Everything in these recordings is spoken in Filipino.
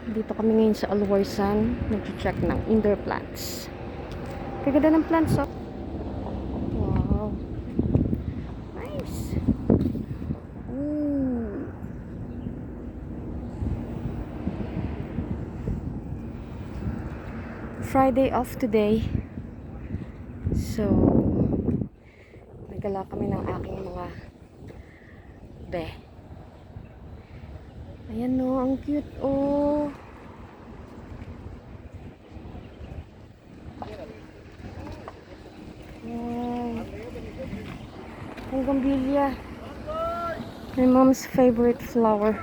Dito kami ngayon sa Alwarsan. Nag-check ng indoor plants. Kaganda ng plants, oh. Wow. Nice. Ooh. Friday off today. So, nagala kami ng aking mga be. Ayan, no, ang cute, oh. Wow. Bougainvillea. My mom's favorite flower.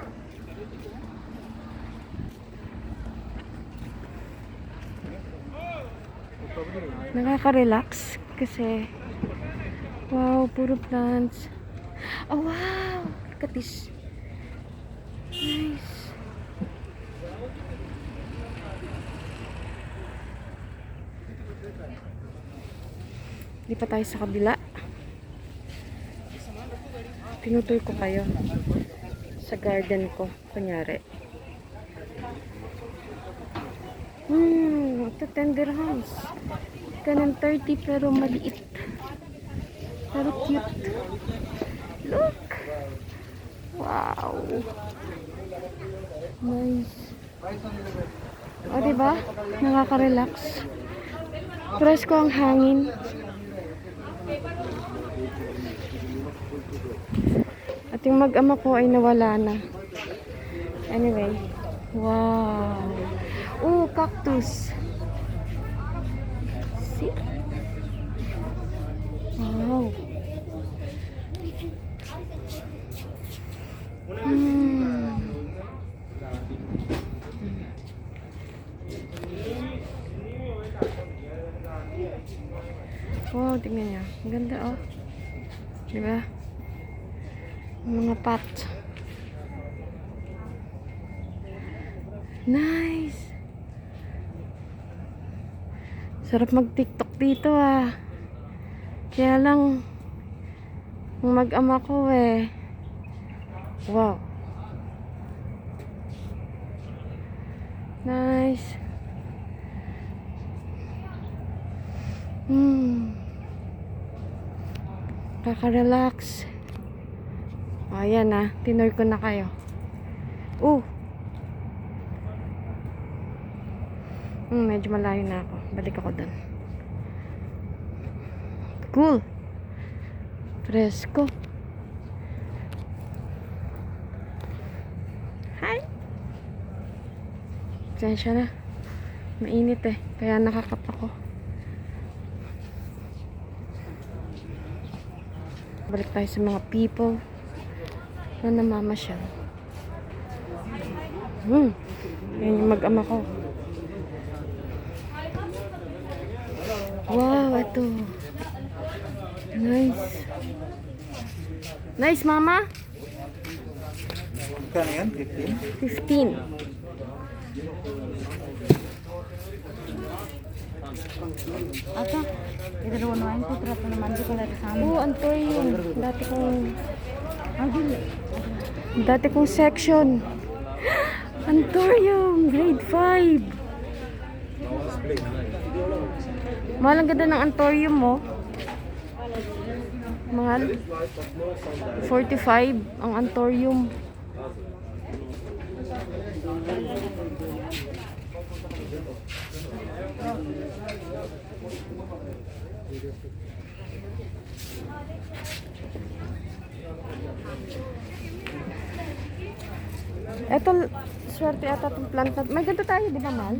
Nakaka-relax kasi wow, puro plants. Oh, wow. Look at this. Nice. Di pa tayo sa kabila. Tinutoy ko kayo sa garden ko, kunyari. Ito 10 dirhams. Ganun 30 pero maliit. Pero cute. Look! Wow! Nice. O, diba? Nakaka-relax. Presko ang hangin. At yung mag-ama ko ay nawala na. Anyway. Wow! Oh, cactus! See? Wow! Wow, tingnan niya. Ang ganda, oh. Diba? Mga pot. Nice! Sarap mag-TikTok dito, ah. Kaya lang, mag-ama ko, eh. Wow. Nice. Kaka-relax. O, ayan na. Tinoy ko na kayo. Medyo malayo na ako. Balik ako dun. Cool. Presko. Hi. Sensya na. Mainit eh. Kaya nakakap ako. Balik tayo sa mga people na namamasyal. Yan yung mag-ama ko. Wow, ito. Nice. Nice, mama. Magkano yan? 15? 15. Apa? Itu naman ko trato naman ko lagi sa amin. Antoy yun. Dati kong section. Antorium, grade 5. Mahal ang ganda ng Antorium mo. Mahal. 45 ang Antorium. Eto, swerte ata itong plant na. May ganito tayo, di ba, Mal?